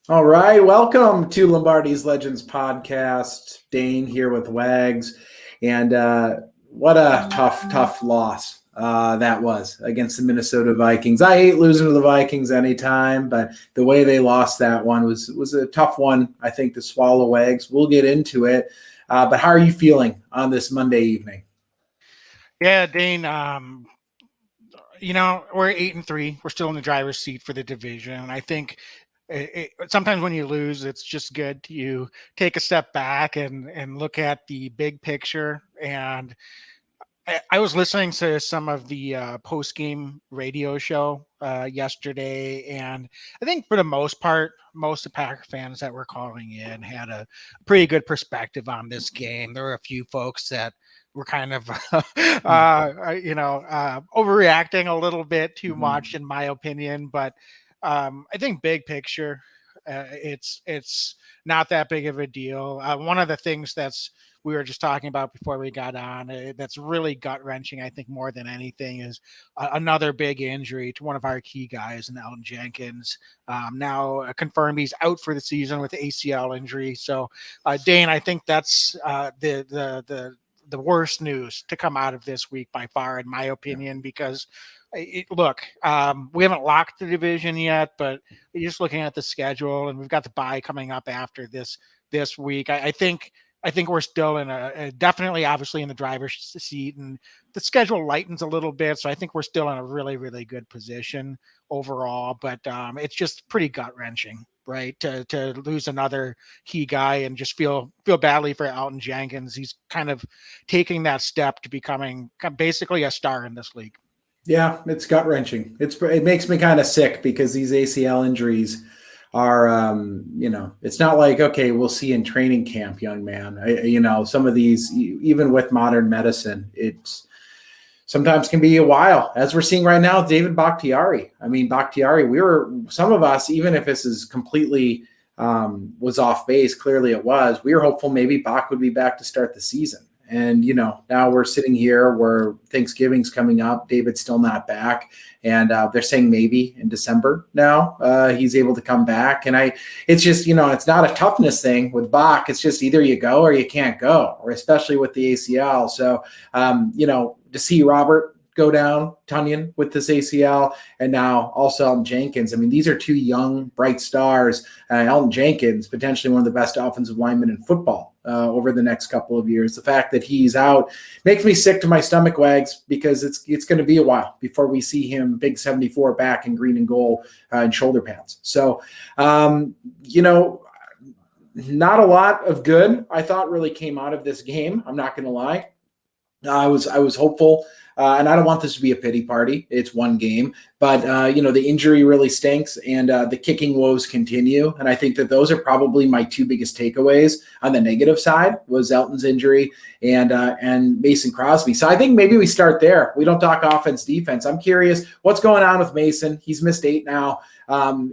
All right, welcome to Lombardi's Legends podcast. Dane here with Wags, and what a tough loss that was against the Minnesota Vikings. I hate losing to the Vikings anytime, but the way they lost that one was a tough one, I think, to swallow. Wags. We'll get into it, but how are you feeling on this Monday evening? Yeah, Dane. We're 8-3. We're still in the driver's seat for the division. And I think sometimes when you lose, it's just good to take a step back and look at the big picture. And I was listening to some of the post game radio show yesterday, and I think for the most part, most of the Packer fans that were calling in had a pretty good perspective on this game. There were a few folks that were kind of, overreacting a little bit too much, in my opinion. But I think big picture, it's not that big of a deal. One of the things we were just talking about before we got on, that's really gut wrenching, I think, more than anything, is another big injury to one of our key guys in Elton Jenkins. Now confirmed he's out for the season with ACL injury. So, Dane, I think that's the worst news to come out of this week by far, in my opinion, because we haven't locked the division yet, but just looking at the schedule, and we've got the bye coming up after this week. I think we're still in a definitely, obviously, in the driver's seat, and the schedule lightens a little bit. So I think we're still in a really, really good position overall. But it's just pretty gut wrenching, right? To lose another key guy and just feel badly for Elton Jenkins. He's kind of taking that step to becoming basically a star in this league. Yeah, it's gut wrenching. It makes me kind of sick because these ACL injuries are, it's not like, okay, we'll see in training camp, young man. Some of these, even with modern medicine, it's sometimes can be a while, as we're seeing right now with David Bakhtiari. I mean, Bakhtiari, some of us, even if this is completely was off base, clearly it was, we were hopeful maybe Bach would be back to start the season. And, now we're sitting here where Thanksgiving's coming up. David's still not back. And they're saying maybe in December now he's able to come back. And it's just, it's not a toughness thing with Bach. It's just either you go or you can't go, or especially with the ACL. So, to see Robert go down, Tunyon with this ACL, and now also Elton Jenkins. I mean, these are two young, bright stars. Elton Jenkins, potentially one of the best offensive linemen in football over the next couple of years. The fact that he's out makes me sick to my stomach, Wags, because it's going to be a while before we see him big 74 back in green and gold and shoulder pads. So, not a lot of good, I thought, really came out of this game. I'm not going to lie. I was hopeful, and I don't want this to be a pity party. It's one game, but the injury really stinks, and the kicking woes continue. And I think that those are probably my two biggest takeaways on the negative side, was Elton's injury and Mason Crosby. So I think maybe we start there. We don't talk offense, defense. I'm curious what's going on with Mason. He's missed 8 now.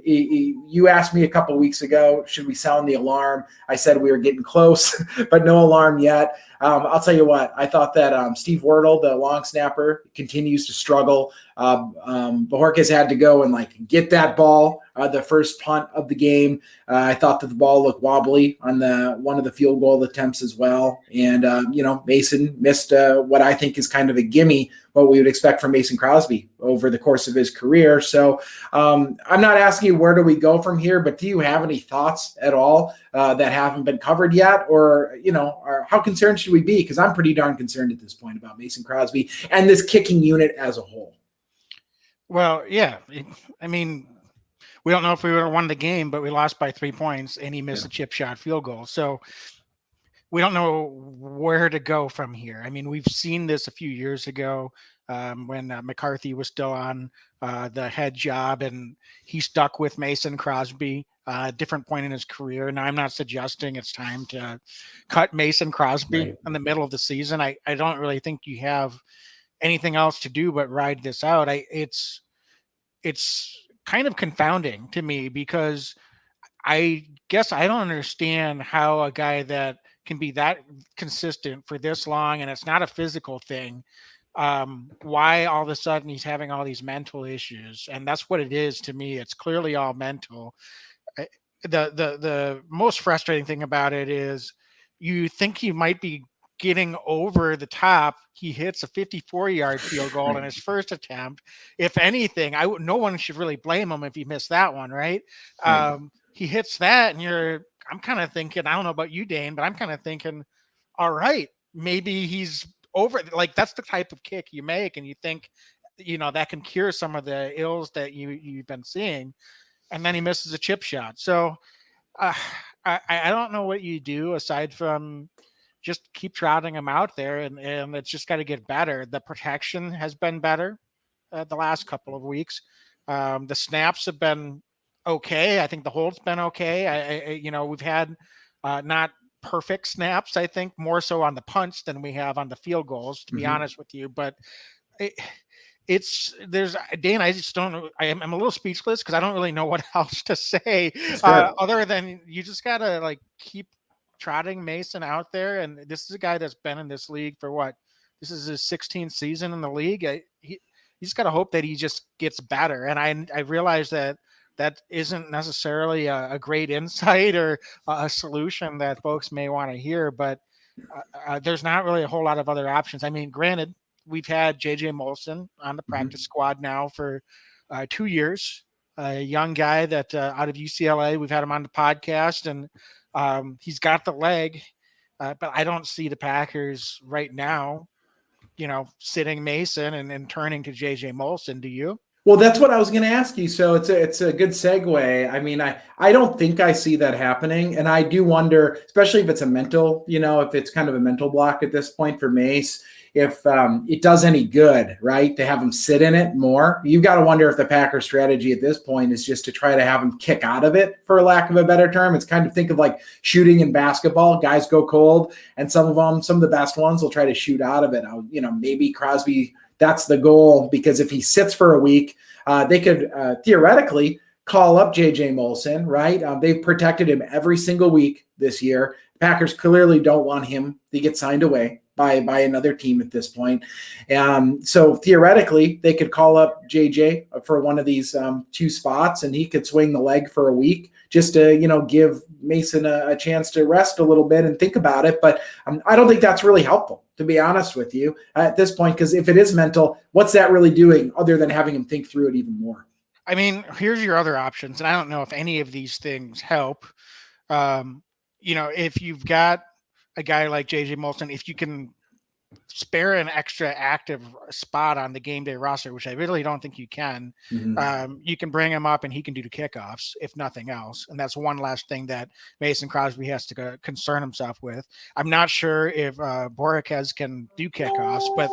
You asked me a couple of weeks ago, should we sound the alarm? I said we were getting close, but no alarm yet. I'll tell you what, I thought that Steve Wordle, the long snapper, continues to struggle. Bajorquez had to go and get that ball, the first punt of the game. I thought that the ball looked wobbly on one of the field goal attempts as well. And, Mason missed what I think is kind of a gimme, what we would expect from Mason Crosby over the course of his career. So I'm not asking you where do we go from here, but do you have any thoughts at all that haven't been covered yet? Or how concerned should we be? Because I'm pretty darn concerned at this point about Mason Crosby and this kicking unit as a whole. Well, yeah. I mean, we don't know if we would have won the game, but we lost by 3 points, and he missed a chip shot field goal. So we don't know where to go from here. I mean, we've seen this a few years ago when McCarthy was still on the head job, and he stuck with Mason Crosby different point in his career. And I'm not suggesting it's time to cut Mason Crosby in the middle of the season. I don't really think you have anything else to do but ride this out. It's kind of confounding to me, because I guess I don't understand how a guy that can be that consistent for this long, and it's not a physical thing, why all of a sudden he's having all these mental issues. And that's what it is to me. It's clearly all mental. the most frustrating thing about it is you think he might be getting over the top. He hits a 54-yard field goal in his first attempt. If anything, no one should really blame him if he missed that one, right? He hits that, and I'm kind of thinking, I don't know about you, Dane, but I'm kind of thinking, all right, maybe he's over. Like, that's the type of kick you make, and you think, that can cure some of the ills that you've been seeing. And then he misses a chip shot. So I don't know what you do aside from just keep trotting him out there, and it's just got to get better. The protection has been better the last couple of weeks. The snaps have been okay. I think the hold's been okay. We've had not perfect snaps. I think more so on the punts than we have on the field goals, to be honest with you. But Dan, I just don't know. I'm a little speechless because I don't really know what else to say other than you just gotta keep trotting Mason out there. And this is a guy that's been in this league for what? This is his 16th season in the league. You just got to hope that he just gets better. And I realize that isn't necessarily a great insight or a solution that folks may want to hear, but there's not really a whole lot of other options. I mean, granted, we've had JJ Molson on the practice squad now for 2 years, a young guy that out of UCLA. We've had him on the podcast, and he's got the leg, but I don't see the Packers right now, sitting Mason and turning to JJ Molson. Do you? Well, that's what I was going to ask you. So it's a good segue. I mean, I don't think I see that happening. And I do wonder, especially if it's a mental, if it's kind of a mental block at this point for Mace, if it does any good, right, to have him sit in it more. You've got to wonder if the Packers strategy at this point is just to try to have him kick out of it, for lack of a better term. It's kind of think of like shooting in basketball. Guys go cold, and some of the best ones will try to shoot out of it. Maybe Crosby, that's the goal, because if he sits for a week, they could theoretically call up JJ Molson, right? They've protected him every single week this year. Packers clearly don't want him to get signed away by another team at this point. So theoretically, they could call up JJ for one of these two spots, and he could swing the leg for a week just to, give Mason a chance to rest a little bit and think about it. But I don't think that's really helpful, to be honest with you, at this point, because if it is mental, what's that really doing other than having him think through it even more? I mean, here's your other options, and I don't know if any of these things help. If you've got a guy like JJ Molson, if you can spare an extra active spot on the game day roster, which I really don't think you can, you can bring him up and he can do the kickoffs, if nothing else. And that's one last thing that Mason Crosby has to concern himself with. I'm not sure if Boricez can do kickoffs, but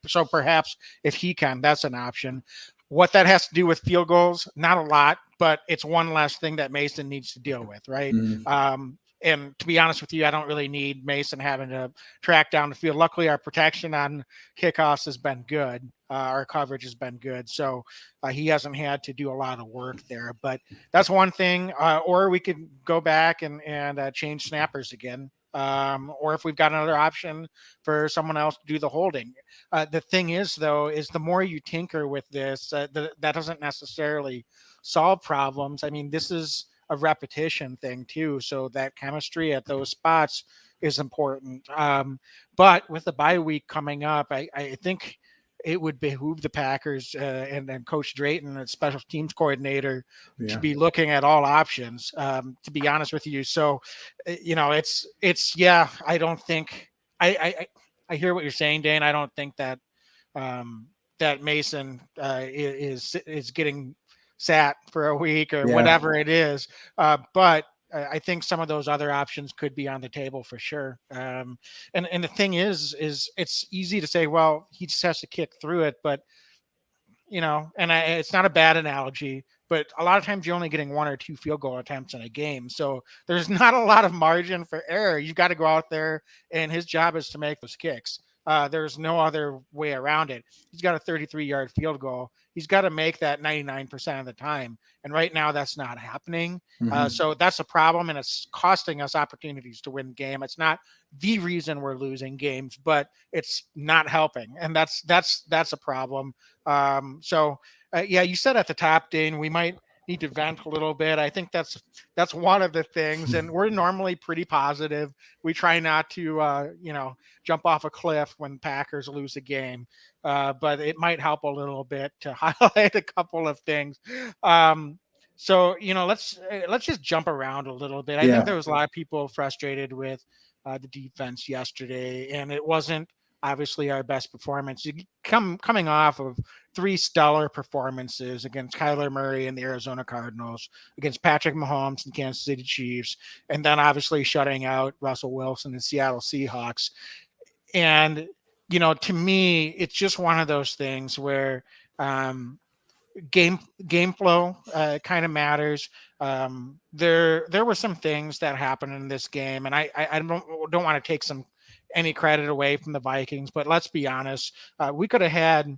so perhaps if he can, that's an option. What that has to do with field goals, not a lot, but it's one last thing that Mason needs to deal with, right? And to be honest with you, I don't really need Mason having to track down the field. Luckily, our protection on kickoffs has been good. Our coverage has been good. So he hasn't had to do a lot of work there. But that's one thing. Or we could go back and change snappers again. Or if we've got another option for someone else to do the holding. The thing is, though, is the more you tinker with this, that doesn't necessarily solve problems. I mean, this is a repetition thing too. So that chemistry at those spots is important. But with the bye week coming up, I think it would behoove the Packers and then Coach Drayton, the special teams coordinator, to be looking at all options, to be honest with you. So, I don't think I hear what you're saying, Dane. I don't think that that Mason is getting sat for a week or whatever it is. But I think some of those other options could be on the table for sure. And the thing is it's easy to say, well, he just has to kick through it, but it's not a bad analogy, but a lot of times you're only getting 1 or 2 field goal attempts in a game. So there's not a lot of margin for error. You've got to go out there, and his job is to make those kicks. There's no other way around it. He's got a 33-yard field goal. He's got to make that 99% of the time. And right now that's not happening. So that's a problem, and it's costing us opportunities to win the game. It's not the reason we're losing games, but it's not helping. And that's a problem. You said at the top, Dane, we might need to vent a little bit. I think that's one of the things, and we're normally pretty positive. We try not to, jump off a cliff when Packers lose a game, but it might help a little bit to highlight a couple of things. So let's just jump around a little bit. I think there was a lot of people frustrated with the defense yesterday, and it wasn't obviously our best performance. Coming off of 3 stellar performances against Kyler Murray and the Arizona Cardinals, against Patrick Mahomes and Kansas City Chiefs, and then obviously shutting out Russell Wilson and Seattle Seahawks. And to me, it's just one of those things where game flow kind of matters. There were some things that happened in this game, and I don't want to take any credit away from the Vikings, but let's be honest, we could have had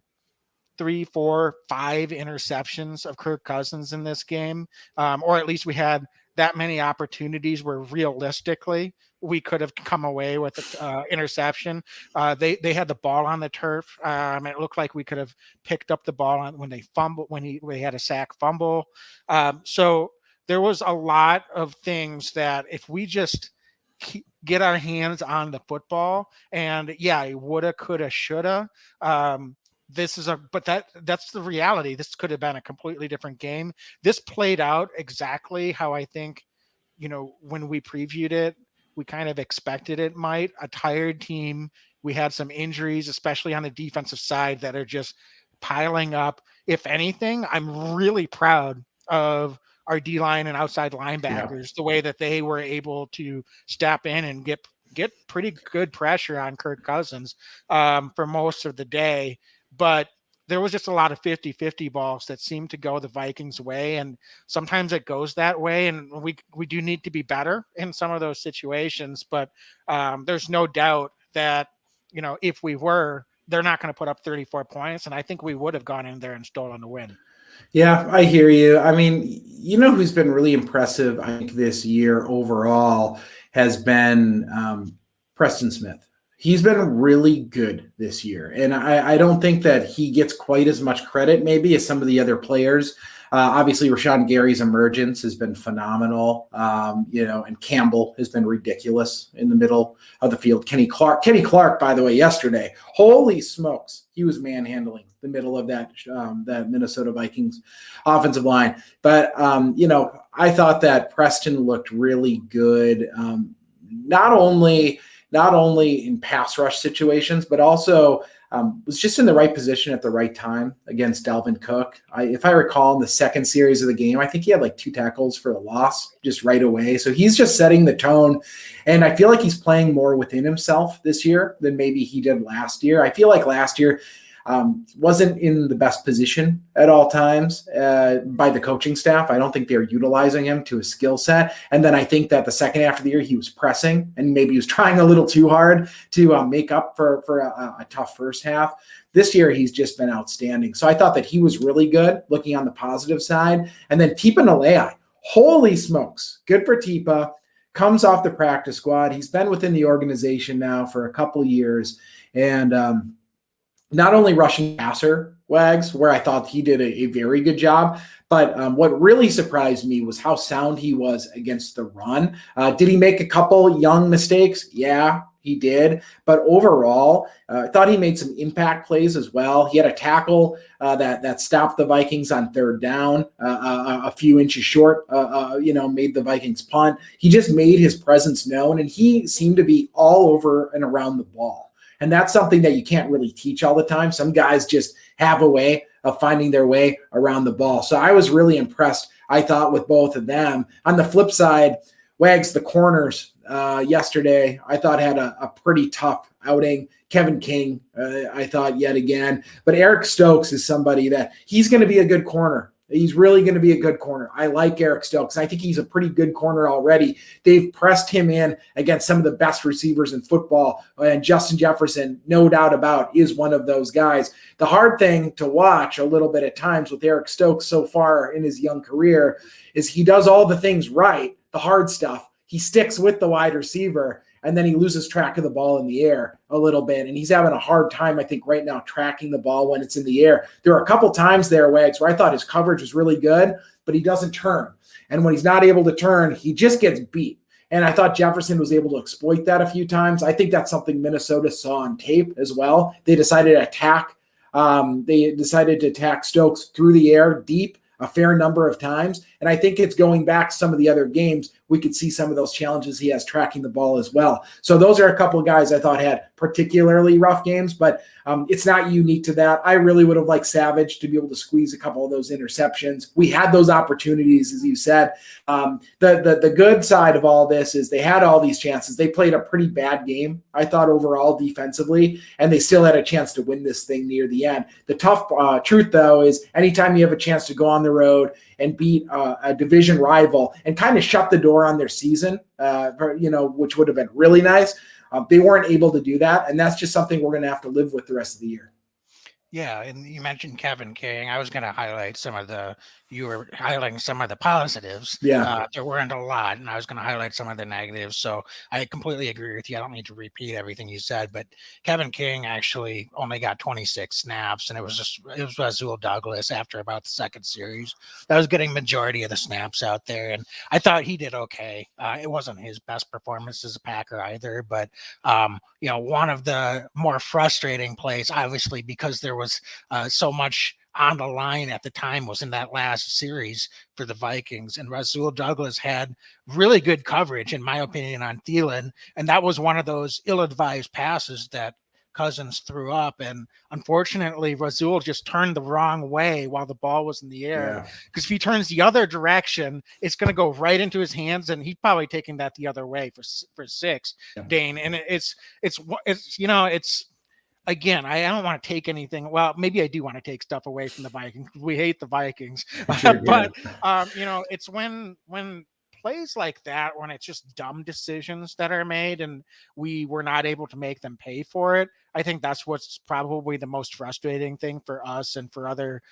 3, 4, 5 interceptions of Kirk Cousins in this game, or at least we had that many opportunities where realistically we could have come away with an interception. They had the ball on the turf. It looked like we could have picked up the ball when they fumbled, when they had a sack fumble. So there was a lot of things that if we just get our hands on the football, and woulda, coulda, shoulda. That's the reality. This could have been a completely different game. This played out exactly how I think, when we previewed it, we kind of expected it might. A tired team. We had some injuries, especially on the defensive side, that are just piling up. If anything, I'm really proud of our D-line and outside linebackers, the way that they were able to step in and get pretty good pressure on Kirk Cousins for most of the day. But there was just a lot of 50-50 balls that seemed to go the Vikings' way. And sometimes it goes that way. And we do need to be better in some of those situations. But there's no doubt that, if we were, they're not going to put up 34 points. And I think we would have gone in there and stolen the win. Yeah, I hear you. I mean, who's been really impressive, I think, this year overall has been Preston Smith. He's been really good this year. And I don't think that he gets quite as much credit maybe as some of the other players. Obviously, Rashawn Gary's emergence has been phenomenal, and Campbell has been ridiculous in the middle of the field. Kenny Clark, by the way, yesterday, holy smokes, he was manhandling the middle of that Minnesota Vikings offensive line. But, I thought that Preston looked really good, not only in pass rush situations, but also was just in the right position at the right time against Dalvin Cook. If I recall, in the second series of the game, I think he had like 2 tackles for a loss just right away. So he's just setting the tone. And I feel like he's playing more within himself this year than maybe he did last year. I feel like last year wasn't in the best position at all times by the coaching staff. I don't think they're utilizing him to his skill set. And then I think that the second half of the year he was pressing and maybe he was trying a little too hard to make up for a tough first half. This year he's just been outstanding. So I thought that he was really good looking on the positive side. And then Tipa Nalei, holy smokes, good for Tipa. Comes off the practice squad. He's been within the organization now for a couple years. And not only rushing passer, Wags, where I thought he did a very good job, but what really surprised me was how sound he was against the run. Did he make a couple young mistakes? Yeah, he did. But overall, I thought he made some impact plays as well. He had a tackle that stopped the Vikings on third down, a few inches short, made the Vikings punt. He just made his presence known, and he seemed to be all over and around the ball. And that's something that you can't really teach all the time. Some guys just have a way of finding their way around the ball. So I was really impressed, I thought, with both of them. On the flip side, Wags, the corners yesterday, I thought had a pretty tough outing. Kevin King, I thought yet again. But Eric Stokes is somebody that he's going to be a good corner. He's really going to be a good corner. I like Eric Stokes. I think he's a pretty good corner already. They've pressed him in against some of the best receivers in football. And Justin Jefferson, no doubt about, is one of those guys. The hard thing to watch a little bit at times with Eric Stokes so far in his young career is he does all the things right, the hard stuff. He sticks with the wide receiver. and then he loses track of the ball in the air a little bit, and he's having a hard time, I think, right now tracking the ball when it's in the air. There were a couple times there, Wags, where I thought his coverage was really good, but he doesn't turn. And when he's not able to turn, he just gets beat. And I thought Jefferson was able to exploit that a few times. I think that's something Minnesota saw on tape as well. They decided to attack Stokes through the air deep a fair number of times. And I think it's going back to some of the other games. We could see some of those challenges he has tracking the ball as well. So those are a couple of guys I thought had particularly rough games, but it's not unique to that. I really would have liked Savage to be able to squeeze a couple of those interceptions. We had those opportunities, as you said. The good side of all this is they had all these chances. They played a pretty bad game, I thought, overall defensively, and they still had a chance to win this thing near the end. The tough truth, though, is anytime you have a chance to go on the road and beat a division rival and kind of shut the door on their season, which would have been really nice. They weren't able to do that, and that's just something we're going to have to live with the rest of the year. Yeah, and you mentioned Kevin King. I was going to highlight you were highlighting some of the positives. Yeah. There weren't a lot, and I was going to highlight some of the negatives. So I completely agree with you. I don't need to repeat everything you said, but Kevin King actually only got 26 snaps, and it was Rasul Douglas after about the second series that was getting majority of the snaps out there, and I thought he did okay. It wasn't his best performance as a Packer either, but one of the more frustrating plays, obviously, because there was so much on the line at the time, was in that last series for the Vikings. And Rasul Douglas had really good coverage, in my opinion, on Thielen. And that was one of those ill-advised passes that Cousins threw up. And unfortunately, Rasul just turned the wrong way while the ball was in the air. Because if he turns the other direction, it's going to go right into his hands. And he's probably taking that the other way for 6, Dane. And it's again, I don't want to take anything. Well, maybe I do want to take stuff away from the Vikings. We hate the Vikings, but it's when plays like that, when it's just dumb decisions that are made and we were not able to make them pay for it. I think that's what's probably the most frustrating thing for us and for other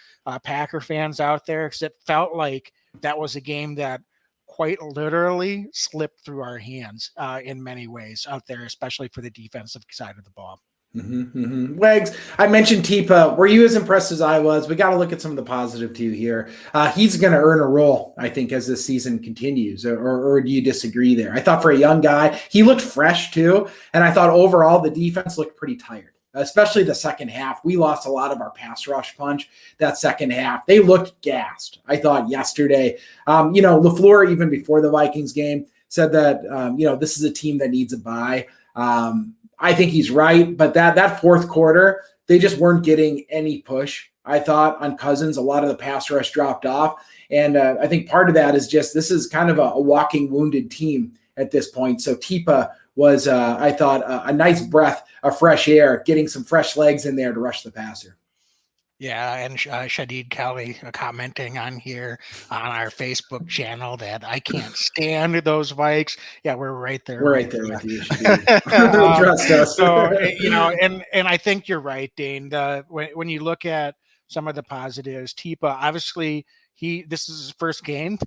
Packer fans out there, because it felt like that was a game that quite literally slipped through our hands in many ways out there, especially for the defensive side of the ball. Wags, I mentioned Tipa. Were you as impressed as I was? We got to look at some of the positive too here. He's going to earn a role, I think, as this season continues. Or do you disagree there? I thought for a young guy, he looked fresh too. And I thought overall the defense looked pretty tired, especially the second half. We lost a lot of our pass rush punch that second half. They looked gassed, I thought, yesterday. LaFleur, even before the Vikings game, said that, this is a team that needs a bye. I think he's right, but that fourth quarter, they just weren't getting any push. I thought on Cousins, a lot of the pass rush dropped off. And I think part of that is just this is kind of a walking wounded team at this point. So Tipa was, I thought, a nice breath of fresh air, getting some fresh legs in there to rush the passer. Yeah, and Shadid Kelly commenting on here on our Facebook channel that I can't stand those Vikes. Yeah, we're right there. We're right there with you. Trust us. So, and I think you're right, Dane. When you look at some of the positives, Tipa, obviously this is his first game,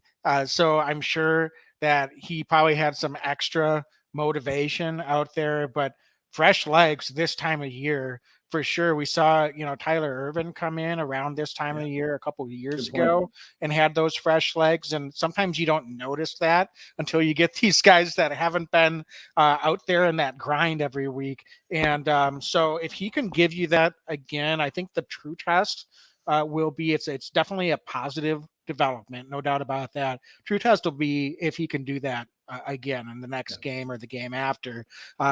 so I'm sure that he probably had some extra motivation out there, but fresh legs this time of year. For sure. We saw, Tyler Ervin come in around this time of the year a couple of years ago and had those fresh legs. And sometimes you don't notice that until you get these guys that haven't been out there in that grind every week. And so if he can give you that again, I think the true test will be, it's definitely a positive development, no doubt about that. True test will be if he can do that again in the next game or the game after,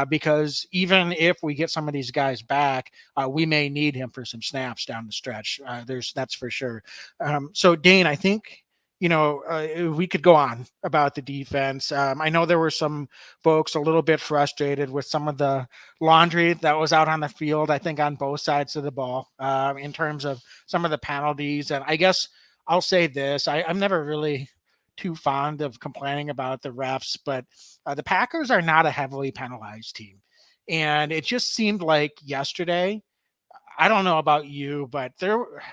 because even if we get some of these guys back, we may need him for some snaps down the stretch. That's for sure. So Dane, I think, we could go on about the defense. I know there were some folks a little bit frustrated with some of the laundry that was out on the field, I think on both sides of the ball, in terms of some of the penalties. And I guess I'll say this, I'm never really too fond of complaining about the refs, but the Packers are not a heavily penalized team. And it just seemed like yesterday, I don't know about you, but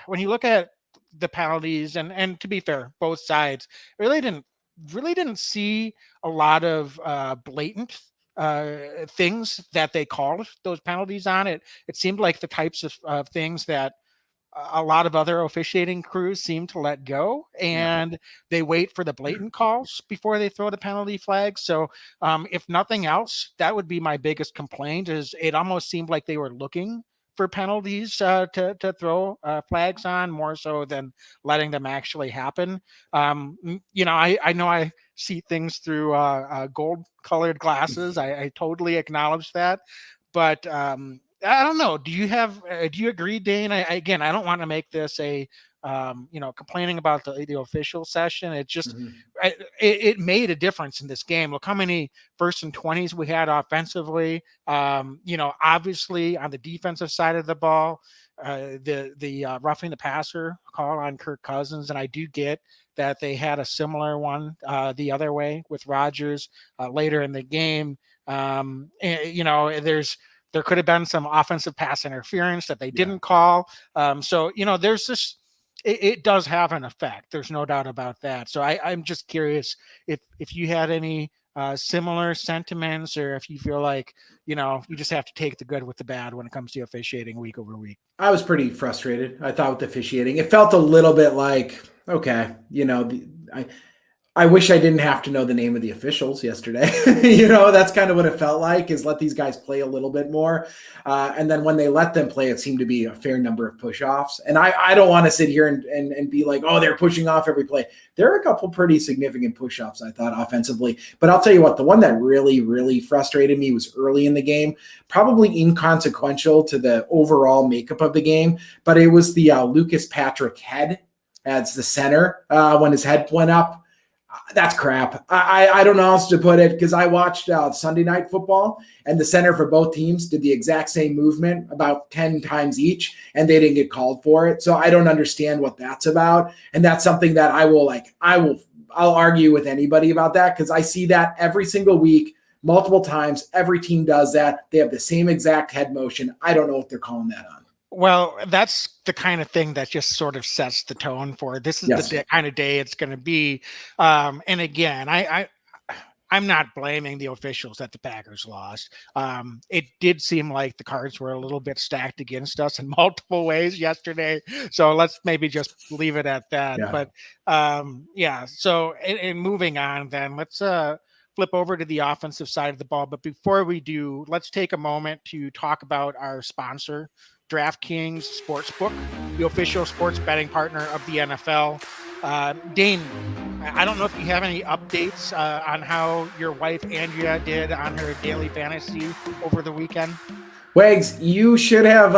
when you look at the penalties, and to be fair, both sides really didn't see a lot of blatant things that they called those penalties on. It seemed like the types of things that a lot of other officiating crews seem to let go, and they wait for the blatant calls before they throw the penalty flag. So if nothing else, that would be my biggest complaint. Is it almost seemed like they were looking for penalties to throw flags on, more so than letting them actually happen. I know I see things through gold colored glasses. I totally acknowledge that, but I don't know. Do you agree, Dane? I don't want to make this a complaining about the official session. It just it made a difference in this game. Look how many 1st and 20s we had offensively. Obviously on the defensive side of the ball, the roughing the passer call on Kirk Cousins, and I do get that they had a similar one the other way with Rodgers later in the game. There could have been some offensive pass interference that they didn't call. There's this, it does have an effect. There's no doubt about that. So I'm just curious if you had any similar sentiments, or if you feel like, you just have to take the good with the bad when it comes to officiating week over week. I was pretty frustrated. I thought with the officiating, it felt a little bit like, okay, I wish I didn't have to know the name of the officials yesterday. That's kind of what it felt like, is let these guys play a little bit more. And then when they let them play, it seemed to be a fair number of push-offs. And I don't want to sit here and be like, oh, they're pushing off every play. There are a couple pretty significant push-offs, I thought, offensively. But I'll tell you what, the one that really, really frustrated me was early in the game, probably inconsequential to the overall makeup of the game. But it was the Lucas Patrick head as the center when his head went up. That's crap. I don't know how else to put it, because I watched Sunday Night Football, and the center for both teams did the exact same movement about 10 times each, and they didn't get called for it. So I don't understand what that's about. And that's something that I'll argue with anybody about that, because I see that every single week, multiple times. Every team does that. They have the same exact head motion. I don't know what they're calling that on. Well, that's the kind of thing that just sort of sets the tone for this is the kind of day it's going to be. And again, I'm not blaming the officials that the Packers lost. It did seem like the cards were a little bit stacked against us in multiple ways yesterday. So let's maybe just leave it at that. Yeah. But so in moving on, then let's flip over to the offensive side of the ball. But before we do, let's take a moment to talk about our sponsor, DraftKings Sportsbook, the official sports betting partner of the NFL. Dane, I don't know if you have any updates on how your wife Andrea did on her daily fantasy over the weekend. Wags, you should have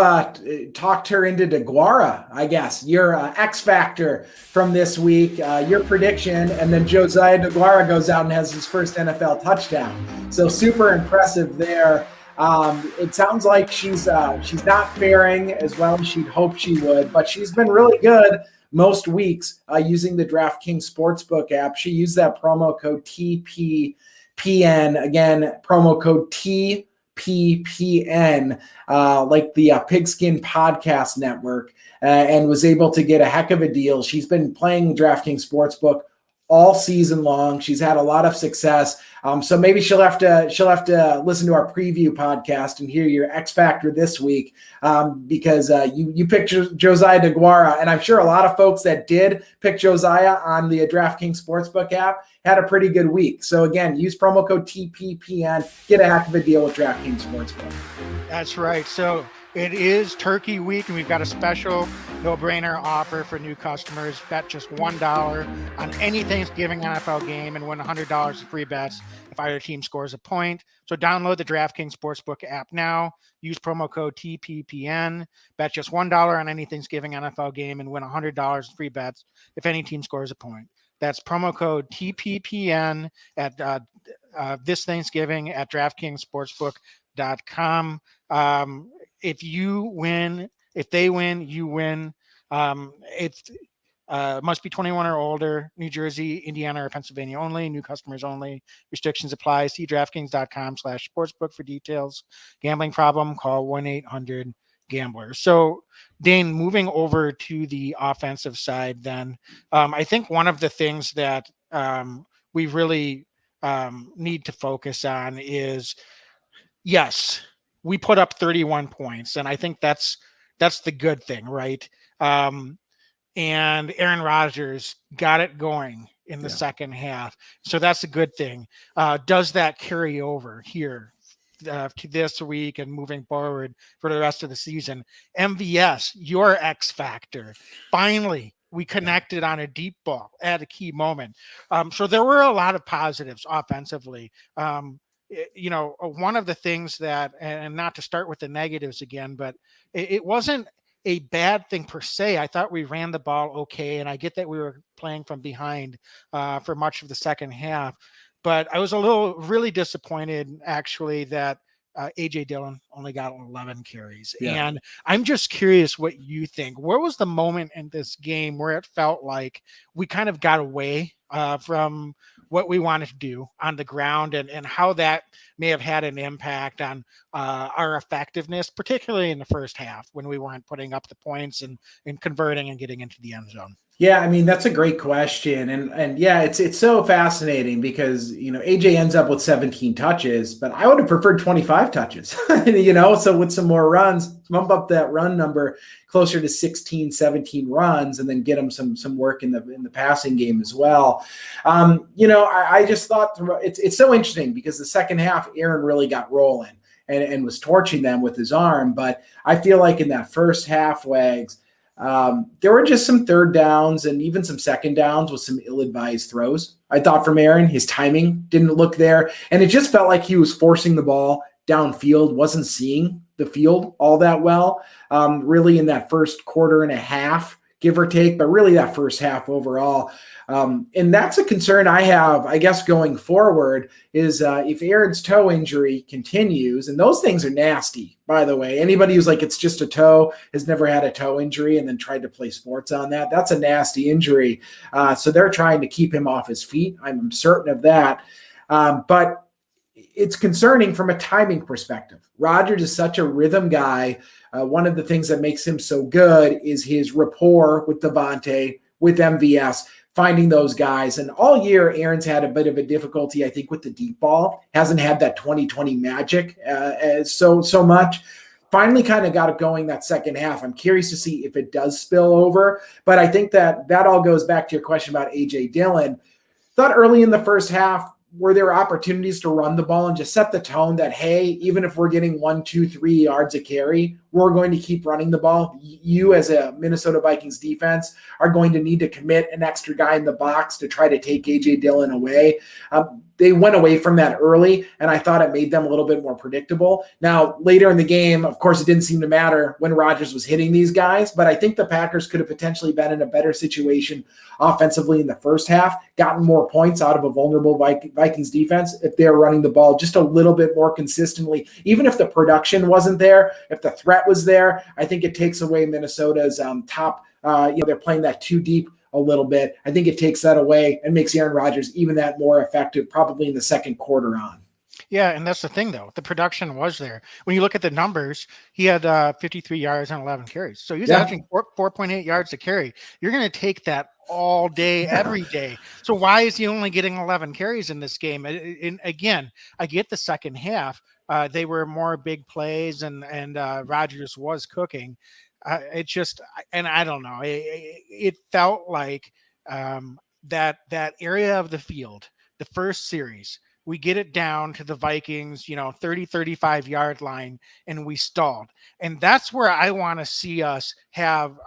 talked her into DeGuara, I guess. Your X factor from this week, your prediction, and then Josiah DeGuara goes out and has his first NFL touchdown. So super impressive there. It sounds like she's not faring as well as she'd hoped she would, but she's been really good most weeks using the DraftKings Sportsbook app. She used that promo code TPPN, again, promo code TPPN, like the Pigskin Podcast Network, and was able to get a heck of a deal. She's been playing DraftKings Sportsbook all season long. She's had a lot of success. So maybe she'll have to listen to our preview podcast and hear your X Factor this week, because you picked Josiah DeGuara, and I'm sure a lot of folks that did pick Josiah on the DraftKings Sportsbook app had a pretty good week. So again, use promo code TPPN, get a heck of a deal with DraftKings Sportsbook. That's right. So it is Turkey Week, and we've got a special no-brainer offer for new customers. Bet just $1 on any Thanksgiving NFL game and win $100 in free bets if either team scores a point. So download the DraftKings Sportsbook app now. Use promo code TPPN. Bet just $1 on any Thanksgiving NFL game and win $100 in free bets if any team scores a point. That's promo code TPPN at this Thanksgiving at DraftKingsSportsbook.com. If they win, you win. It must be 21 or older, New Jersey, Indiana, or Pennsylvania only, new customers only. Restrictions apply. See DraftKings.com/sportsbook for details. Gambling problem, call 1-800-GAMBLER. So Dane, moving over to the offensive side, then I think one of the things that we really need to focus on is, yes, we put up 31 points, and I think that's the good thing, right? And Aaron Rodgers got it going in the second half, so that's a good thing. Does that carry over here to this week and moving forward for the rest of the season? MVS, your X factor, finally we connected on a deep ball at a key moment. So there were a lot of positives offensively. One of the things that, and not to start with the negatives again, but it wasn't a bad thing per se. I thought we ran the ball okay, and I get that we were playing from behind for much of the second half, but I was really disappointed actually that AJ Dillon only got 11 carries. Yeah. And I'm just curious what you think. Where was the moment in this game where it felt like we kind of got away from what we wanted to do on the ground, and how that may have had an impact on our effectiveness, particularly in the first half when we weren't putting up the points and converting and getting into the end zone? Yeah, I mean, that's a great question. And yeah, it's so fascinating because, AJ ends up with 17 touches, but I would have preferred 25 touches, so with some more runs, bump up that run number closer to 16, 17 runs, and then get him some work in the passing game as well. I just thought it's so interesting because the second half, Aaron really got rolling and was torching them with his arm. But I feel like in that first half, Wags, there were just some third downs and even some second downs with some ill-advised throws. I thought from Aaron, his timing didn't look there. And it just felt like he was forcing the ball downfield, wasn't seeing the field all that well, really in that first quarter and a half, give or take, but really that first half overall. And that's a concern I have, I guess, going forward is if Aaron's toe injury continues, and those things are nasty, by the way. Anybody who's like, it's just a toe, has never had a toe injury and then tried to play sports on that. That's a nasty injury. So they're trying to keep him off his feet. I'm certain of that. But it's concerning from a timing perspective. Rodgers is such a rhythm guy. One of the things that makes him so good is his rapport with Devonta, with MVS, finding those guys. And all year, Aaron's had a bit of a difficulty, I think, with the deep ball. Hasn't had that 2020 magic so much. Finally kind of got it going that second half. I'm curious to see if it does spill over. But I think that all goes back to your question about A.J. Dillon. Thought early in the first half, were there opportunities to run the ball and just set the tone that, hey, even if we're getting 1, 2, 3 yards a carry, we're going to keep running the ball. You as a Minnesota Vikings defense are going to need to commit an extra guy in the box to try to take A.J. Dillon away. They went away from that early, and I thought it made them a little bit more predictable. Now, later in the game, of course, it didn't seem to matter when Rodgers was hitting these guys, but I think the Packers could have potentially been in a better situation offensively in the first half, gotten more points out of a vulnerable Vikings defense if they're running the ball just a little bit more consistently. Even if the production wasn't there, if the threat was there, I think it takes away Minnesota's top. They're playing that too deep a little bit. I think it takes that away and makes Aaron Rodgers even that more effective, probably in the second quarter on. Yeah, and that's the thing, though. The production was there. When you look at the numbers, he had 53 yards and 11 carries. So he's averaging 4.8 yards a carry. You're going to take that all day, every day. So why is he only getting 11 carries in this game? And again, I get the second half. They were more big plays, and Rodgers was cooking. It just, and I don't know, it felt like that area of the field, the first series, we get it down to the Vikings, 30, 35 yard line, and we stalled. And that's where I want to see us have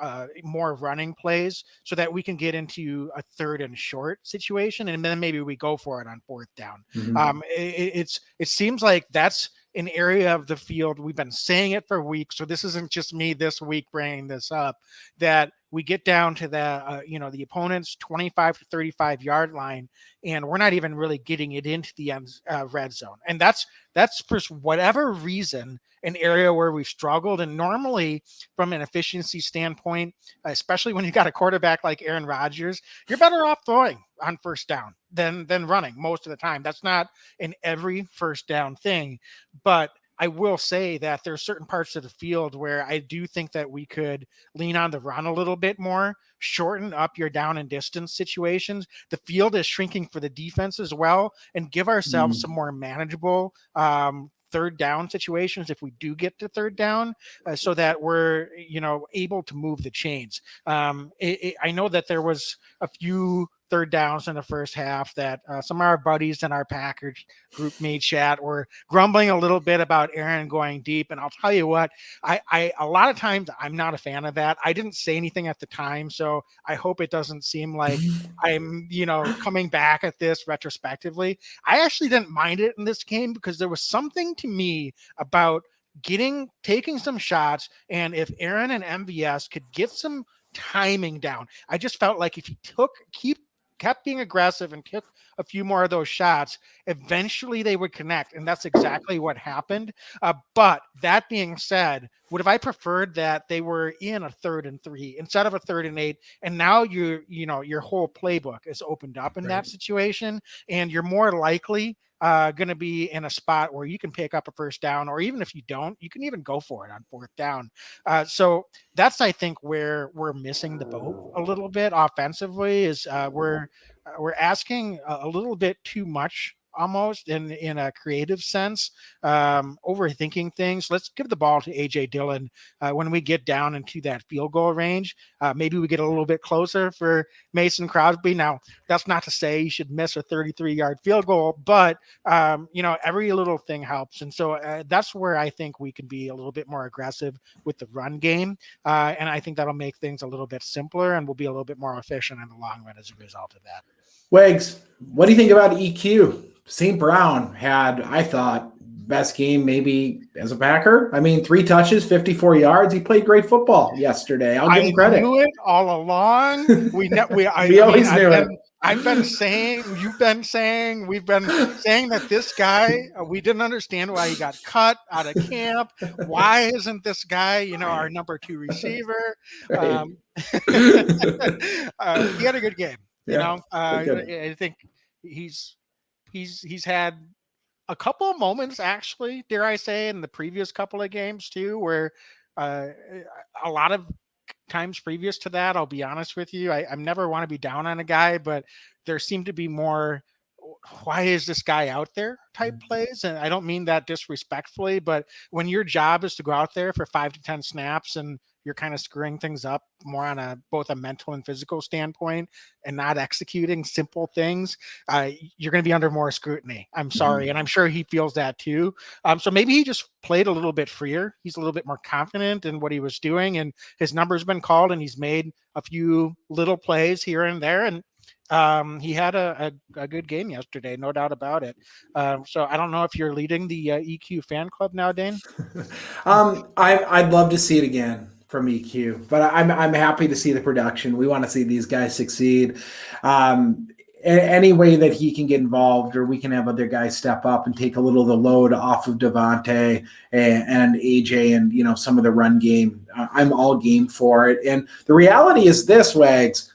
more running plays so that we can get into a third and short situation. And then maybe we go for it on fourth down. Mm-hmm. It seems like that's an area of the field. We've been saying it for weeks. So this isn't just me this week bringing this up, that we get down to the opponent's 25 to 35 yard line, and we're not even really getting it into the red zone. And that's for whatever reason, an area where we've struggled. And normally from an efficiency standpoint, especially when you got a quarterback like Aaron Rodgers, you're better off throwing on first down than running most of the time. That's not in every first down thing, but I will say that there's certain parts of the field where I do think that we could lean on the run a little bit more, shorten up your down and distance situations. The field is shrinking for the defense as well, and give ourselves some more manageable third down situations if we do get to third down, so that we're, able to move the chains. I know that there was a few third downs in the first half that some of our buddies in our Packers group made chat were grumbling a little bit about Aaron going deep. And I'll tell you what, I a lot of times I'm not a fan of that. I didn't say anything at the time, so I hope it doesn't seem like I'm, coming back at this retrospectively. I actually didn't mind it in this game because there was something to me about taking some shots. And if Aaron and MVS could get some timing down, I just felt like if he kept being aggressive and took a few more of those shots, eventually they would connect. And that's exactly what happened. But that being said, would have I preferred that they were in a 3rd and 3 instead of a 3rd and 8? And now your whole playbook is opened up in that situation, and you're more likely going to be in a spot where you can pick up a first down, or even if you don't, you can even go for it on 4th down. So that's, I think, where we're missing the boat a little bit offensively is we're asking a little bit too much, almost in a creative sense, overthinking things. Let's give the ball to AJ Dillon when we get down into that field goal range. Maybe we get a little bit closer for Mason Crosby. Now, that's not to say you should miss a 33-yard field goal, but every little thing helps. And so that's where I think we can be a little bit more aggressive with the run game. And I think that'll make things a little bit simpler, and we'll be a little bit more efficient in the long run as a result of that. Wags, what do you think about EQ? St. Brown had, I thought, best game maybe as a Packer. I mean, 3 touches, 54 yards. He played great football yesterday. I'll give him credit. I knew it all along. We always knew it. I've been saying, you've been saying, we've been saying that this guy, we didn't understand why he got cut out of camp. Why isn't this guy, our number 2 receiver? He had a good game. I think he's had a couple of moments, actually, dare I say, in the previous couple of games too, where a lot of times previous to that, I'll be honest with you, I never want to be down on a guy, but there seemed to be more, why is this guy out there type plays. And I don't mean that disrespectfully, but when your job is to go out there for 5 to 10 snaps and you're kind of screwing things up more on both a mental and physical standpoint and not executing simple things, you're going to be under more scrutiny. I'm sorry. And I'm sure he feels that too. So maybe he just played a little bit freer. He's a little bit more confident in what he was doing, and his number's been called, and he's made a few little plays here and there. And he had a good game yesterday, no doubt about it. So I don't know if you're leading the EQ fan club now, Dane. I'd love to see it again from EQ, but I'm happy to see the production. We want to see these guys succeed. Any way that he can get involved, or we can have other guys step up and take a little of the load off of Devonta and AJ and some of the run game. I'm all game for it. And the reality is this, Wags.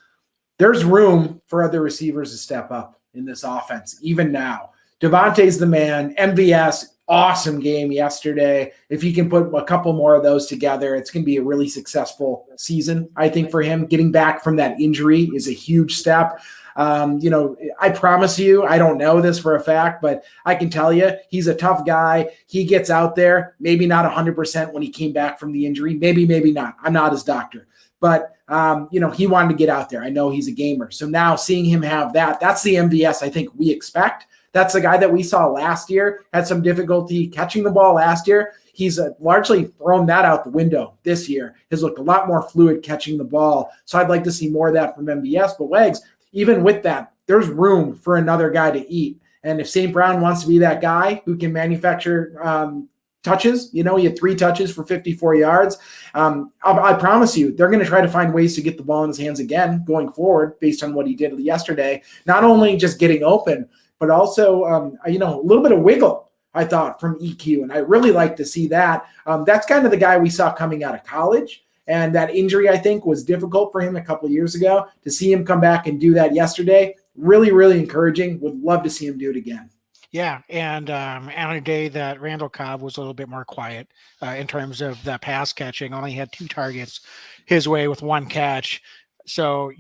There's room for other receivers to step up in this offense, even now. Devontae's the man. MVS, awesome game yesterday. If he can put a couple more of those together, it's going to be a really successful season, I think, for him. Getting back from that injury is a huge step. I promise you, I don't know this for a fact, but I can tell you he's a tough guy. He gets out there, maybe not 100% when he came back from the injury. Maybe not. I'm not his doctor. But, he wanted to get out there. I know he's a gamer. So now seeing him have that's the MVS I think we expect. That's the guy that we saw last year, had some difficulty catching the ball last year. He's largely thrown that out the window this year. Has looked a lot more fluid catching the ball. So I'd like to see more of that from MVS. But Wags, even with that, there's room for another guy to eat. And if St. Brown wants to be that guy who can manufacture touches, he had 3 touches for 54 yards. I promise you, they're going to try to find ways to get the ball in his hands again going forward based on what he did yesterday. Not only just getting open, but also, a little bit of wiggle, I thought, from EQ. And I really like to see that. That's kind of the guy we saw coming out of college. And that injury, I think, was difficult for him a couple of years ago. To see him come back and do that yesterday, really, really encouraging. Would love to see him do it again. Yeah, and on a day that Randall Cobb was a little bit more quiet in terms of the pass catching, only had 2 targets his way with 1 catch. So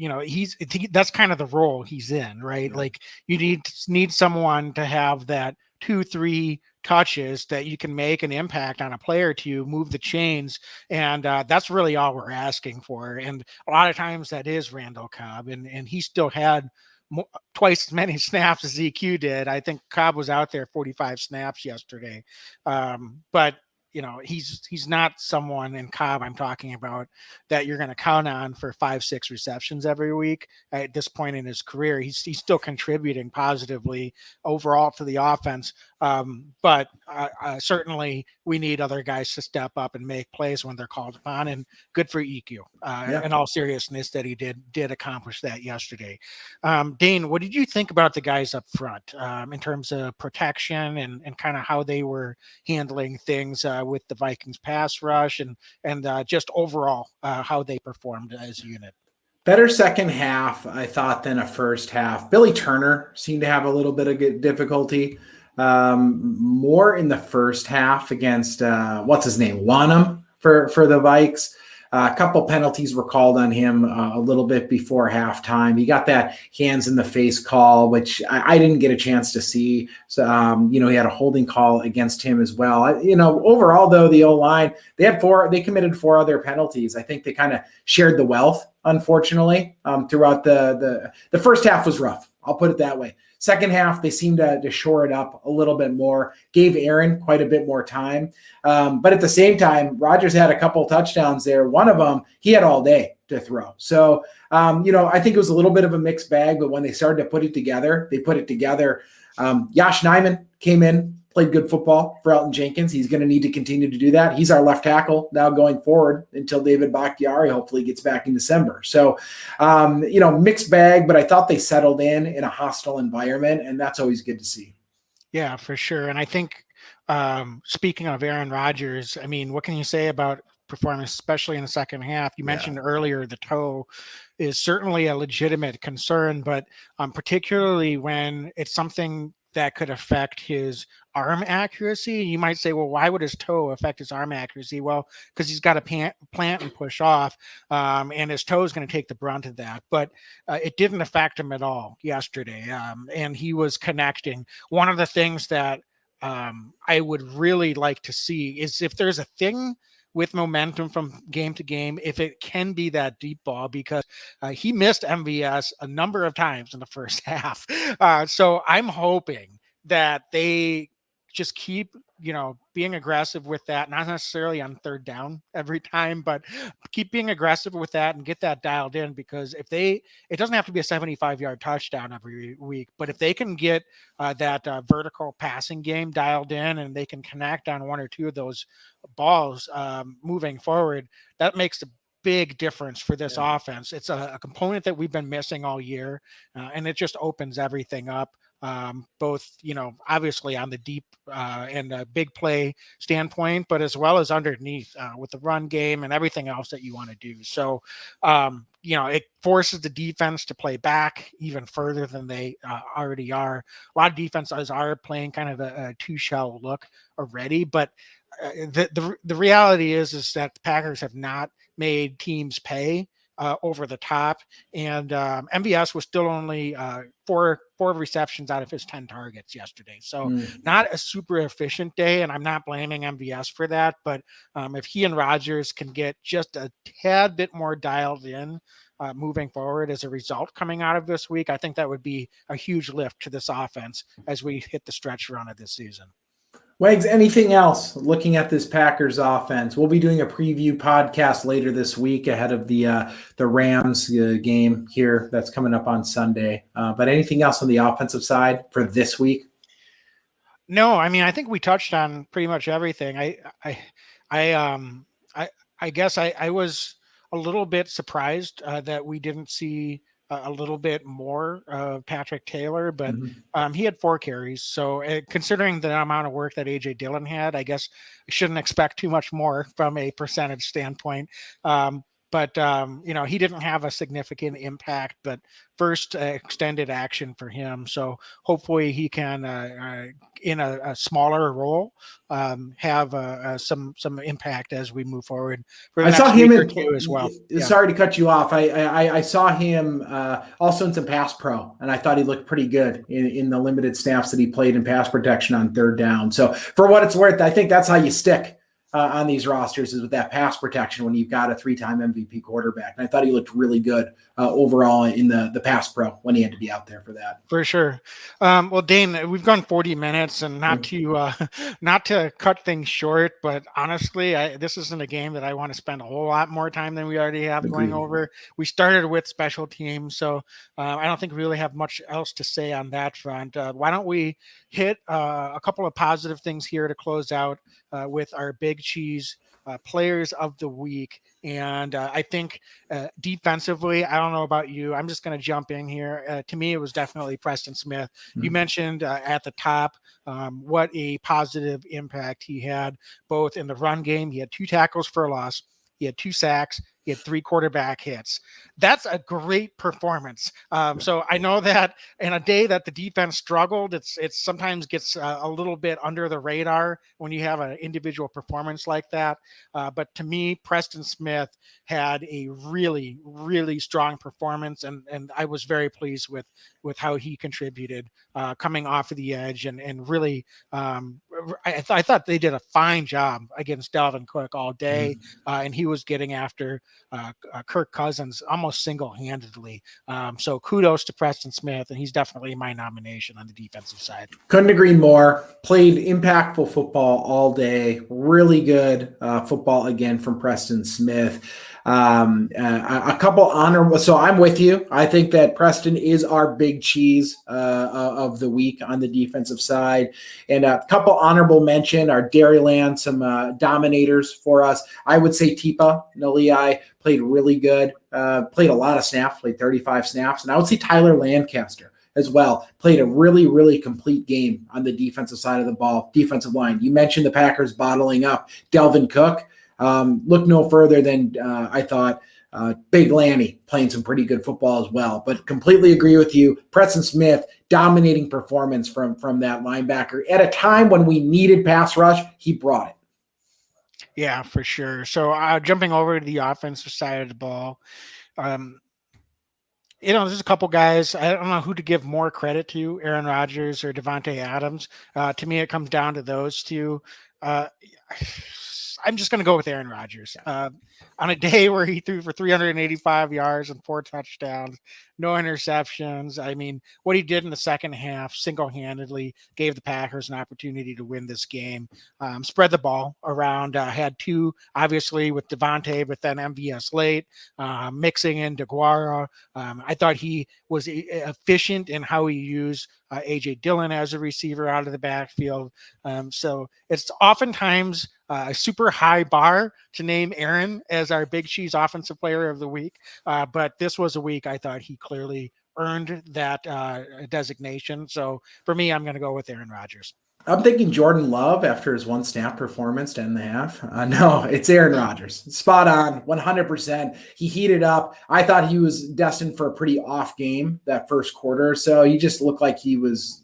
that's kind of the role he's in, right? Yeah. Like you need someone to have that 2-3 touches that you can make an impact on a player to move the chains, and that's really all we're asking for. And a lot of times that is Randall Cobb, and he still had twice as many snaps as EQ did. I think Cobb was out there 45 snaps yesterday. But he's not someone in Cobb I'm talking about that you're going to count on for 5-6 receptions every week. At this point in his career, he's still contributing positively overall to the offense. But certainly we need other guys to step up and make plays when they're called upon, and good for EQ in all seriousness that he did accomplish that yesterday. Dane, what did you think about the guys up front in terms of protection and kind of how they were handling things with the Vikings pass rush and just overall how they performed as a unit? Better second half, I thought, than a first half. Billy Turner seemed to have a little bit of difficulty. More in the first half against what's his name, Wanham for the Vikes. A couple penalties were called on him a little bit before halftime. He got that hands in the face call, which I didn't get a chance to see. So, he had a holding call against him as well. Overall though, the O-line, they committed 4 other penalties. I think they kind of shared the wealth, unfortunately, throughout the first half was rough. I'll put it that way. Second half, they seemed to shore it up a little bit more, gave Aaron quite a bit more time. But at the same time, Rodgers had a couple touchdowns there. One of them, he had all day to throw. So, I think it was a little bit of a mixed bag, but when they started to put it together, they put it together. Yosh Nijman came in, played good football for Elton Jenkins. He's going to need to continue to do that. He's our left tackle now going forward until David Bakhtiari hopefully gets back in December. So, mixed bag, but I thought they settled in a hostile environment, and that's always good to see. Yeah, for sure. And I think speaking of Aaron Rodgers, I mean, what can you say about performance, especially in the second half? You mentioned earlier the toe is certainly a legitimate concern, but particularly when it's something that could affect his arm accuracy. You might say, well, why would his toe affect his arm accuracy? Well, because he's got to plant and push off, and his toe is going to take the brunt of that. But it didn't affect him at all yesterday, and he was connecting. One of the things that I would really like to see is if there's a thing with momentum from game to game, if it can be that deep ball, because he missed MVS a number of times in the first half. So I'm hoping that they just keep, being aggressive with that, not necessarily on third down every time, but keep being aggressive with that and get that dialed in, because it doesn't have to be a 75-yard touchdown every week, but if they can get that vertical passing game dialed in and they can connect on 1 or 2 of those balls moving forward, that makes a big difference for this offense. It's a component that we've been missing all year, and it just opens everything up. Both, obviously on the deep and big play standpoint, but as well as underneath with the run game and everything else that you want to do. So, it forces the defense to play back even further than they already are. A lot of defenses are playing kind of a 2-shell look already, but the reality is that the Packers have not made teams pay over the top, and MVS was still only 4 receptions out of his 10 targets yesterday. So not a super efficient day, and I'm not blaming MVS for that, but if he and Rodgers can get just a tad bit more dialed in moving forward as a result coming out of this week, I think that would be a huge lift to this offense as we hit the stretch run of this season. Wags, anything else looking at this Packers offense? We'll be doing a preview podcast later this week ahead of the Rams game here that's coming up on Sunday. But anything else on the offensive side for this week? No, I mean, I think we touched on pretty much everything. I guess I was a little bit surprised that we didn't see a little bit more of Patrick Taylor, but he had 4 carries. So considering the amount of work that AJ Dillon had, I guess I shouldn't expect too much more from a percentage standpoint. but he didn't have a significant impact, but first extended action for him. So hopefully he can, in a smaller role, have some impact as we move forward for the I next saw him week or in. two as well. Sorry to cut you off. I saw him also in some pass pro, and I thought he looked pretty good in the limited snaps that he played in pass protection on third down. So for what it's worth, I think that's how you stick on these rosters, is with that pass protection when you've got a 3-time MVP quarterback. And I thought he looked really good overall in the pass pro when he had to be out there for that. For sure. Well, Dane, we've gone 40 minutes, and not to cut things short, but honestly, this isn't a game that I want to spend a whole lot more time than we already have going over. We started with special teams, so I don't think we really have much else to say on that front. Why don't we hit a couple of positive things here to close out with our Big Cheese players of the week. And I think defensively, I don't know about you, I'm just going to jump in here. To me, it was definitely Preston Smith. You mentioned at the top what a positive impact he had, both in the run game. He had 2 tackles for a loss. He had 2 sacks. He had 3 quarterback hits. That's a great performance. So I know that in a day that the defense struggled, it sometimes gets a little bit under the radar when you have an individual performance like that. But to me, Preston Smith had a really, really strong performance, and I was very pleased with how he contributed coming off of the edge, and really, I thought they did a fine job against Dalvin Cook all day, and he was getting after Kirk Cousins almost single-handedly. So kudos to Preston Smith, and he's definitely my nomination on the defensive side. Couldn't agree more. Played impactful football all day. Really good football again from Preston Smith. A couple honorable. So I'm with you. I think that Preston is our big cheese of the week on the defensive side. And a couple honorable mention are Dairyland, some dominators for us. I would say Tipa Nalei played really good. Played a lot of snaps, played 35 snaps. And I would say Tyler Lancaster as well, played a really, really complete game on the defensive side of the ball, defensive line. You mentioned the Packers bottling up Dalvin Cook. Look no further than I thought Big Lanny playing some pretty good football as well. But completely agree with you. Preston Smith, dominating performance from that linebacker. At a time when we needed pass rush, he brought it. Yeah, for sure. So jumping over to the offensive side of the ball, there's a couple guys. I don't know who to give more credit to, Aaron Rodgers or Devonta Adams. To me, it comes down to those two. I'm just going to go with Aaron Rodgers. On a day where he threw for 385 yards and 4 touchdowns, no interceptions. I mean, what he did in the second half single-handedly gave the Packers an opportunity to win this game. Spread the ball around, had 2, obviously, with Devonta, but then MVS late, mixing in DeGuara. I thought he was efficient in how he used A.J. Dillon as a receiver out of the backfield. So it's oftentimes a super high bar to name Aaron as our Big Cheese offensive player of the week. But this was a week I thought he clearly earned that designation. So for me, I'm going to go with Aaron Rodgers. I'm thinking Jordan Love after his 1 snap performance to end the half. No, it's Aaron Rodgers. Spot on, 100%. He heated up. I thought he was destined for a pretty off game that first quarter. So he just looked like he was,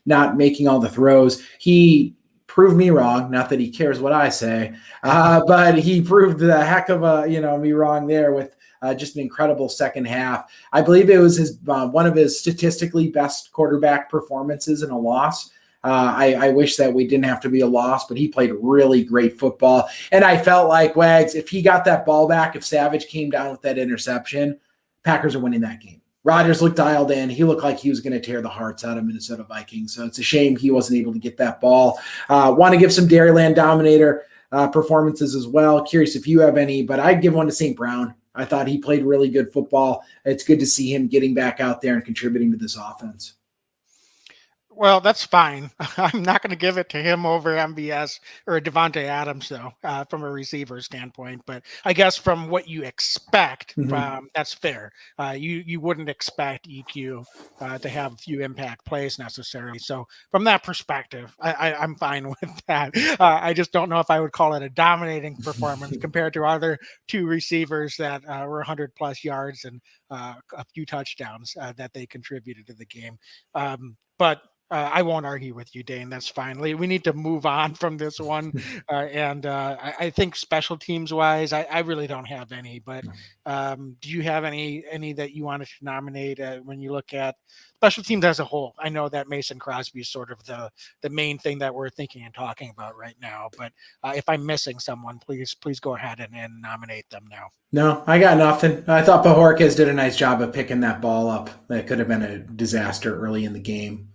not making all the throws. He proved me wrong. Not that he cares what I say, but he proved the heck of me wrong there with just an incredible second half. I believe it was his one of his statistically best quarterback performances in a loss. I wish that we didn't have to be a loss, but he played really great football. And I felt like, Wags, if he got that ball back, if Savage came down with that interception, Packers are winning that game. Rodgers looked dialed in. He looked like he was going to tear the hearts out of Minnesota Vikings. So it's a shame he wasn't able to get that ball. Want to give some Dairyland Dominator performances as well. Curious if you have any, but I'd give one to St. Brown. I thought he played really good football. It's good to see him getting back out there and contributing to this offense. Well, that's fine. I'm not going to give it to him over MBS or Devonta Adams, though, from a receiver standpoint. But I guess from what you expect, that's fair. You wouldn't expect EQ to have a few impact plays necessarily. So from that perspective, I'm fine with that. I just don't know if I would call it a dominating performance compared to other two receivers that were 100 plus yards and a few touchdowns that they contributed to the game. But I won't argue with you, Dane. That's fine. We need to move on from this one. I think special teams wise, I really don't have any. But do you have any that you wanted to nominate when you look at special teams as a whole? I know that Mason Crosby is sort of the main thing that we're thinking and talking about right now. But if I'm missing someone, please go ahead and nominate them now. No, I got nothing. I thought Bajorquez did a nice job of picking that ball up. That could have been a disaster early in the game.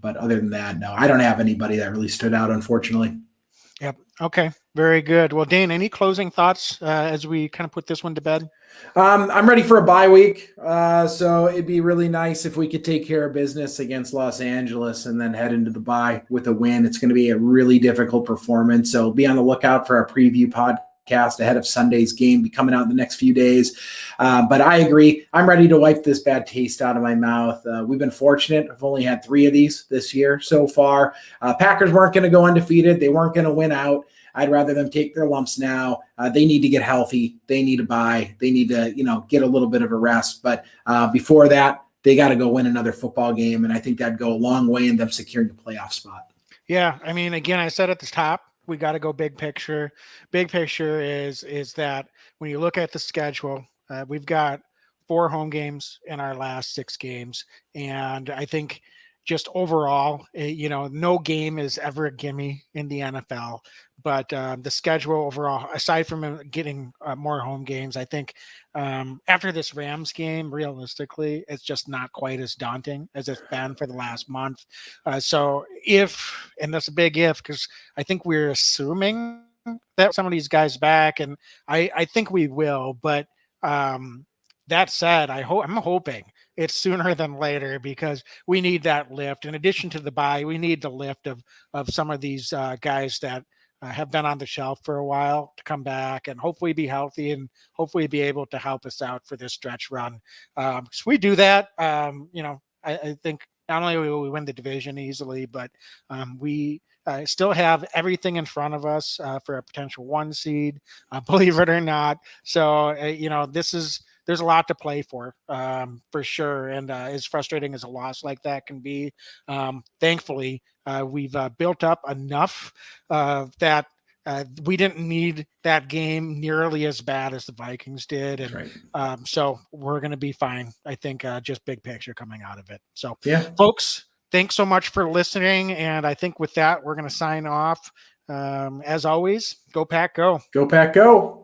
But other than that, no, I don't have anybody that really stood out, unfortunately. Yep. Okay. Very good. Well, Dane, any closing thoughts as we kind of put this one to bed? I'm ready for a bye week. So it'd be really nice if we could take care of business against Los Angeles and then head into the bye with a win. It's going to be a really difficult performance. So be on the lookout for our preview podcast ahead of Sunday's game, be coming out in the next few days. But I agree. I'm ready to wipe this bad taste out of my mouth. We've been fortunate. I've only had 3 of these this year so far. Packers weren't going to go undefeated. They weren't going to win out. I'd rather them take their lumps now. They need to get healthy. They need to bye. They need to, get a little bit of a rest. But before that, they got to go win another football game. And I think that'd go a long way in them securing a playoff spot. Yeah. I mean, again, I said at the top, we got to go big picture. Big picture is that when you look at the schedule, we've got 4 home games in our last 6 games. And I think just overall, no game is ever a gimme in the NFL. But the schedule overall, aside from getting more home games, I think after this Rams game, realistically, it's just not quite as daunting as it's been for the last month. So if, and that's a big if, because I think we're assuming that some of these guys back, and I think we will. But that said, I'm hoping it's sooner than later because we need that lift. In addition to the bye, we need the lift of some of these guys that have been on the shelf for a while to come back and hopefully be healthy and hopefully be able to help us out for this stretch run. So we do that. I think not only will we win the division easily, but we still have everything in front of us for a potential 1 seed, believe it or not. So, there's a lot to play for sure. And as frustrating as a loss like that can be, thankfully, we've built up enough that we didn't need that game nearly as bad as the Vikings did. And right. So we're going to be fine. I think just big picture coming out of it. So, yeah, folks, thanks so much for listening. And I think with that, we're going to sign off. As always, go Pack, go. Go Pack, go.